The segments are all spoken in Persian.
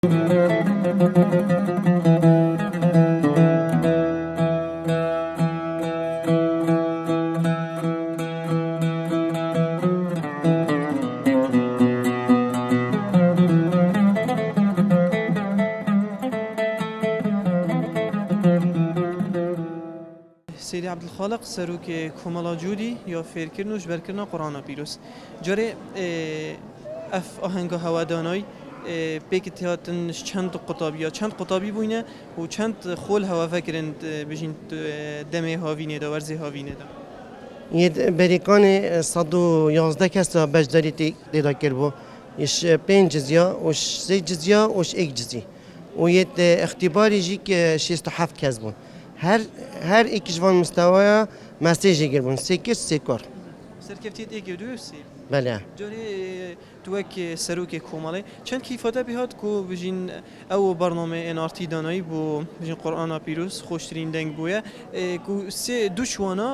سید عبدالخالق سروک کمالا جودی یا فیرکرن و جبرکرن قرآن پیروز جاره اف آهنگ هوادانای پیک تهاتن چند قطابی یا چند قطابی بوینه و چند خول هوا فکرند بجین دمه هاوینه دا ورزه هاوینه دا ید بریکان 111 کس را بجداری دیدا کرد اش 5 جزیا وش 3 جزیا وش 1 جزی و ید اختباری جی که 67 کس بود هر ایک جوان مستوى مسیجی گربون 3 کار سرکفتیت ایک دو سی بله جاری توک سروک کماله چند کیفاته بیاد کو بجین او برنامه انارتی دانایی بو بجین قرآن پیروز خوشترین دنگ بویه کو سه دوشوانا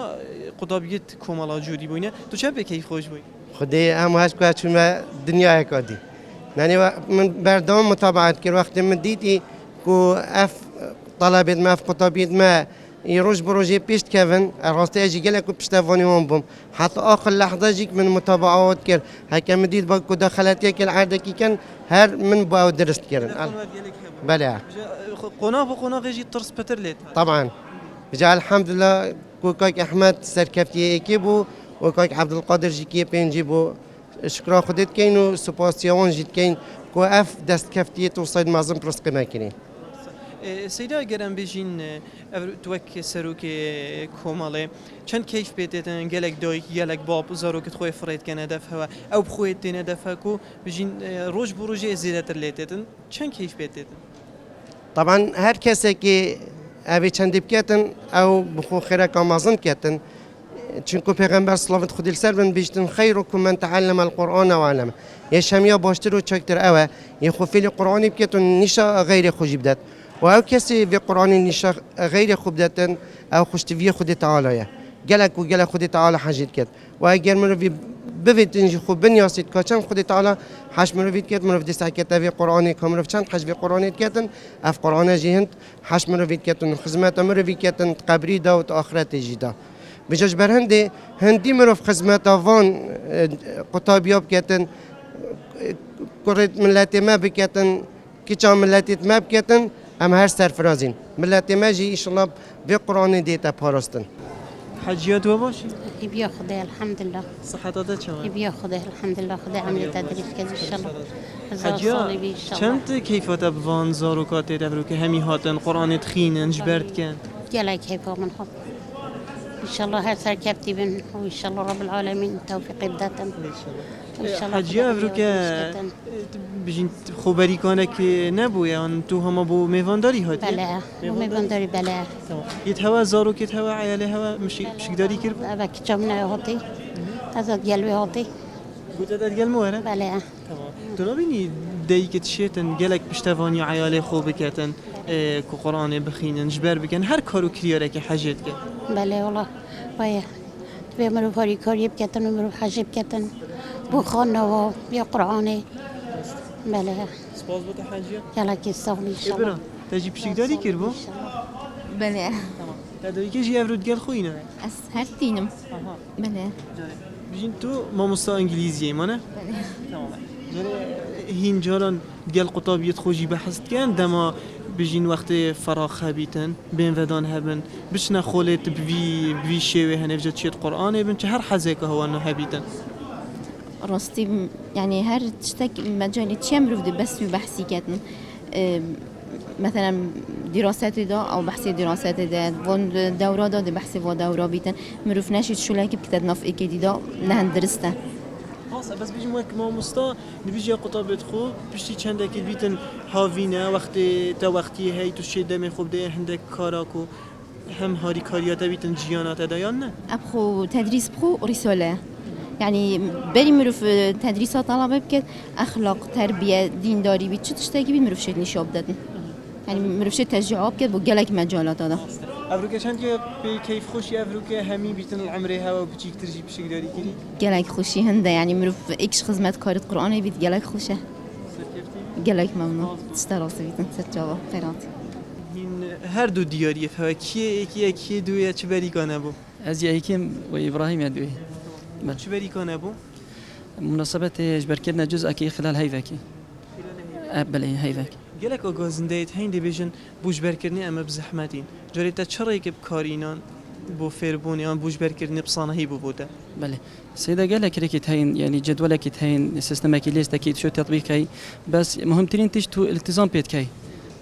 قطابیت کمالا جودی بوینه تو چه به کیف خوش بوی خدای همش که چون دنیا کردی یعنی من بردام متابعت کرد وقتی من دیدی کو اف طلبت ما في قطابية ما يروج بروجي بيشت كيفن راسي اجي قال لك بشتافوني وون بوم حتى اخر لحظه جيك من متابعات كير هكا مديت باكو دخلت ياك العاده كي كان هر من باو درست كيرن بلا قناه يجي ترس بترليت طبعا جاء الحمد لله كوكاك احمد سركفتي اكيبو وكاك عبد القادر جيكي بين جيبو شكرا خدت كاين سوباسيون جيت كاين كو اف دست كفتي توصيد مازم برس قيمه كاين سیدا گرم بجین توک سروک کماله چند کیف بیتن گلک دای گلک باب زاروکت خوی فرید کنه دفعه او بخوید تینه دفعه کو بجین روز بروجه زیاده تر لیتن چند کیف بیتن طبعا هر کسی که اوی چند بکتن او بخو خیره کامازن کتن چونکو پیغمبر صلوات خودی سر بن بیشتن خیرکم من تعلم القرآن و علمه یه شمیا باشتر و چکتر اوه یه خوفیل قرآنی بکتن نیشا غیر خوشی بدد و او کسی به قرآن نیشا غیر خوب دادن او خوشتوی خود تعالی گلک و گلک خود تعالی حجید کرد و اگر مروی بوید اینجا خوب بنیاسید که چند خود تعالی حش مروید کرد مروی دست کتابی قرآنی که مروی چند حش به قرآنی کردن اف قرآن جهند حش مروید کردن خدمت مروی کردن قبری دا و آخرت جیدا بجاش بر هندی مروف خدمت آوان قطابیاب کردن کرد ملت ما بکردن کی چند ملتیت ما بکردن ام هر سرفرازین ملت ما جی ایشالله به قرآن دیتا پاراستن حجیات و باشی يبيا خدای الحمد لله صحت چه يبيا خدای الحمد لله خدای عملی تدریس کرد ان شاء الله حجیا چند کیفات بوان زاروکات دبرو که همی هاتن قرآن تخینن جبرد کن جلا كيف من حب ان شاء الله هر سركبتي بن وان شاء الله رب العالمين توفيق بداتا ان شاء الله حجیا ابرو که بجین خبری کنه که نبوده آن تو هم بو میوانداری هاتی بله میوانداری بله یت هوا زارو کت هوا عیاله هوا مشکداری کرد ابا کجامنا هاتی ازاد گلوی هاتی بوده داد گل مواره بله تو نبینی دی که تشیتن گلک پشتوانی عیاله خوب کتن که قرآن بخینن جبر بکن هر کارو کریاره که حجت کن بله والله باید به مرو فاری کاری بکتن و مرو حج بکتن بو خانه و یا قرآنی بله سپاس بوده حجیا یلا کی سالی ان شاء الله تجی پشکداری کرد بو بله تدایی که جی افرود گل خوینه از هر تینم بله بجین تو ماموستا انگلیزیه مانه بله تمام هین جاران گل قطابیت خوشی بحث کن دما بجین وقت فراخ هبیتن بین ودان هبن بشنا خولت بوی شوی هنفجت شید قرآنه بن چه هر حزه که هو انه هبیتن راستی يعني هر تشتك مجالي تشام رفض بس بحثي كاتن مثلا دراسات دا او بحث دراسات دا وان دورا دا بحث و دورا بیتن مروف نشید شولا که بتد نف اكيد دا نه درسته بس بيجي ما مستا نبيجي قطابت خو بيشتي چنده که بیتن هاوینه وقتی تا وقتی هی تو شید دم خوب ده هندک کاراکو هم هاری کاریات بیتن جیانات دایان نه ابخو تدريس بخو رساله يعني بري مروف تدريسات طلبه بكت اخلاق تربيه دینداری بيت چه تشتاقي بي مروف شد نشاب دادن يعني مروف شد تشجيعات بكت بو گلك مجالات هذا افروکه چند که به کیف خوشی افروکه همی بیتن العمره ها و بچیک ترجی بشک داری کلی گلك خوشي هنده يعني مروف اكش خدمت كارت قرآن بيت گلك خوشه گلک ممنون تشتا راستی بیتن سجاوا خیراتی این هر دو دیاریه فهو کیه دویه چه بریکانه بو؟ از یکیم و ابراهیم یادوی چه بریکانه بو؟ مناسبت اجبر کردن جزء کی خلال هیوکی بله هیوکی گلک آگازنده ایت هین دی بیشن بوش برکردنی اما بزحمتین جاری تا چرا که بکارینان بو فیربونی آن بوش برکردنی بصانهی بو بوده بله سيدا قال لك ريكت هين يعني جدولك هين سيستمك ليست اكيد شو تطبيق هي بس مهم ترين تشتو التزام بيت كي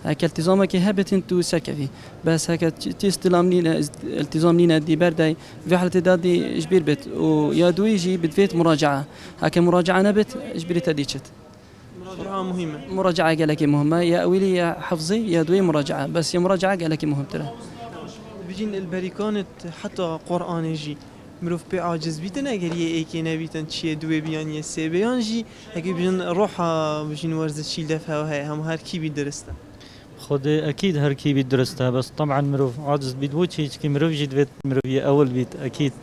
هيك التزامك هبت انتو سكفي بس هيك تستلام لينا التزام لينا دي برداي في حالة دادي اجبير بت ويا دويجي بدفيت مراجعة هيك مراجعة نبت اجبري تديشت مراجعة مهمة مراجعة قال لك مهمة يا أولي يا حفظي يا دوي مراجعة بس يا مراجعة قال لك مهم ترى بيجين البريكانت حتى قرآن جي مروف به عاجز بیتن اگر یه ایکی نبیتن چیه دوی بیان یه سه بیان جی اگر بیان روحا بجین ورزشی دفعه و هم هر کی بی درسته خود اكيد هركي بيت درستها بس طبعا مروف عاجز بيت بوتشي كي مروف جيت بيت مروف اول بيت اكيد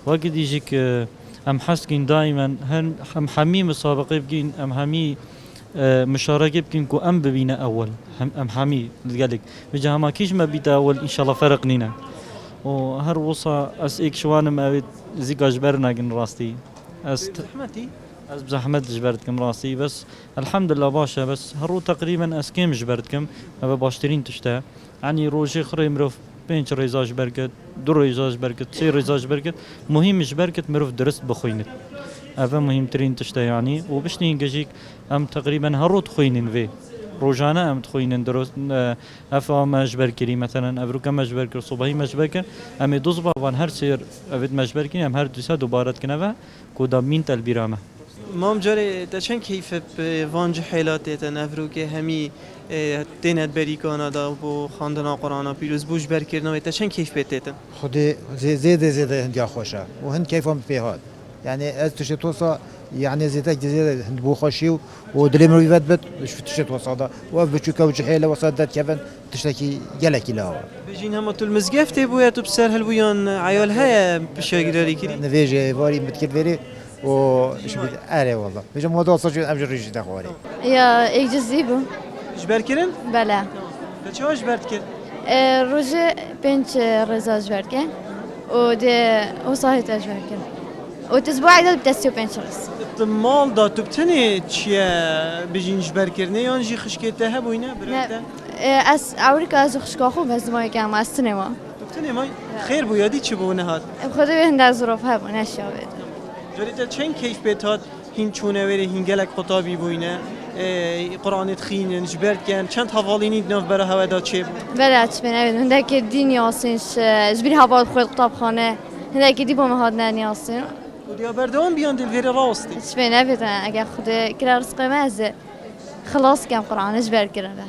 وقت يجيك ام حسكين دائما هم حمي مسابقه بكين ام حمي مشاركه بكين كو ام ببينا اول ام حمي قالك بجا ما كيش ما بيت اول ان شاء الله فرق نينا وهر وصا اس ايك شوانم اويت زيكا جبرنا كن راستي زحمتي از بزحمت جبرتكم راسي بس الحمد لله باشا بس هرو تقريبا اسكيم جبرتكم ابا باشترين تشتا يعني روجي خري مروف بينش ريزاج بركت دو ريزاج بركت سي ريزاج بركت مهم جبركت مروف درست بخوينت ابا مهم ترين تشتا يعني وبشنين جيك ام تقريبا هرو تخوينن في روجانا ام تخوينن دروس افا مجبر كري مثلا ابروكا مجبر كر صباحي مجبر كر ام دوزبا وان هر سير افيد مجبر كري ام هر دوسا دوباره كنوا كودا مين تلبيرامه مام جاره تا چند کیف به وانج حیلات تنفرو که همی تنت بری کانادا و خواندن قرآن پیروز بوش برکردن و تا چند کیف بتیتن خودی زیاده هندی خوشه و هند کیفم فيها يعني از تشي توصى يعني زيتك زيادة هند بو خوشي و دلي مروي بد مش تشي توصى دا وقف بتشو كوج حيلة وصدت كفن تشتكي جلكي لا بجين هم تو المزگفت بویا تو بسر هل بویان عیال های بشاگراری کری نفيجي واري متكل فيري و شو بدي أري والله بيجي موضوع صار أمجر ريجي تخواري يا اجزيبو جبر کردن بله تا چه جبرت کرد روزه پنج رزاج برکه و ده وصاحت اجبرکه و تسبوع عدد بتسيو پنج رز مال دا تو بتنی چیه بجین جبر کردنه یا انجی خشکته ها بوینه برده از امریکا از خشکاخو بس ما یکم از سینما تو بتنی ما خیر بویادی چی بونه هات خدا به هند ظروف ها بونه شاید جاری تا چند کیف بتاد هین چونه وری هین گلک خطابی بوینه قرآن تخینن جبرت کن چند حوالینی ناف برای هوا داد چه بود بله چه بنابراین هنده که دین یاسینش جبیر هوا خود کتابخانه هنده که دی با مهاد ننی یاسین ودیا بردوام بیان دل وری راستی چه بنابراین اگر خود کرا رزق مزه خلاص کم قرآن جبر کرده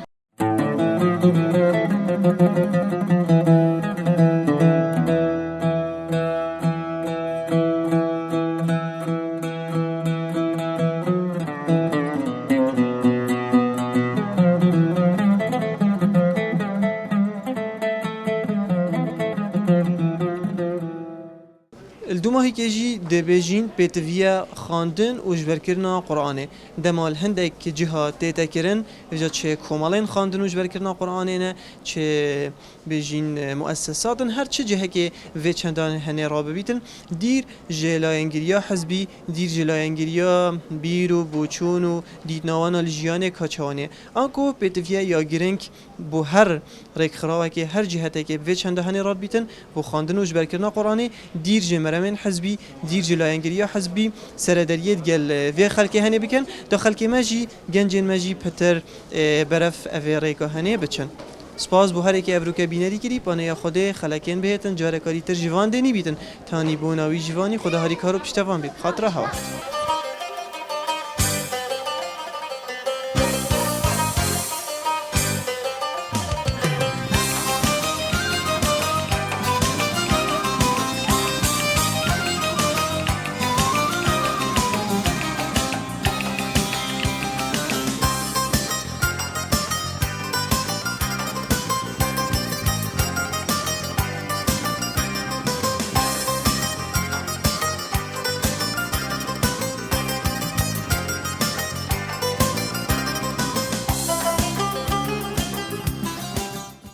الدوما هيكيجي دبيجين بيتفيا خاندن وجبركرنا قرآنه دمال هندك جهات تتكرن إذا چه كمالين خاندن وجبركرنا قرآنه چه بيجين مؤسسات هر چه جهة كي في چندان هني رابطين دير جلاينگريا حزبي دير جلاينگريا بيرو بوچونو ديدناوانا لجيانه كاچانه انكو بيتفيا يا گرنك بو هر ريك خراوه كي هر جهة كي في چند هني رابطين بو خاندن وجبركرنا قرآنه دير جمره من حزبي دير جلاينگريا حزبي سردريت قال في خلقي هني بكن داخل كي ماجي گنجن ماجي پتر برف افريكا هني بچن سپاس بو هر کی ابروکه بینری کری پانه خود خلکن بهتن جارکاری تر جوان دنی بیتن تانی بوناوی جوانی خدا هری کارو پشتوان بید خاطر ها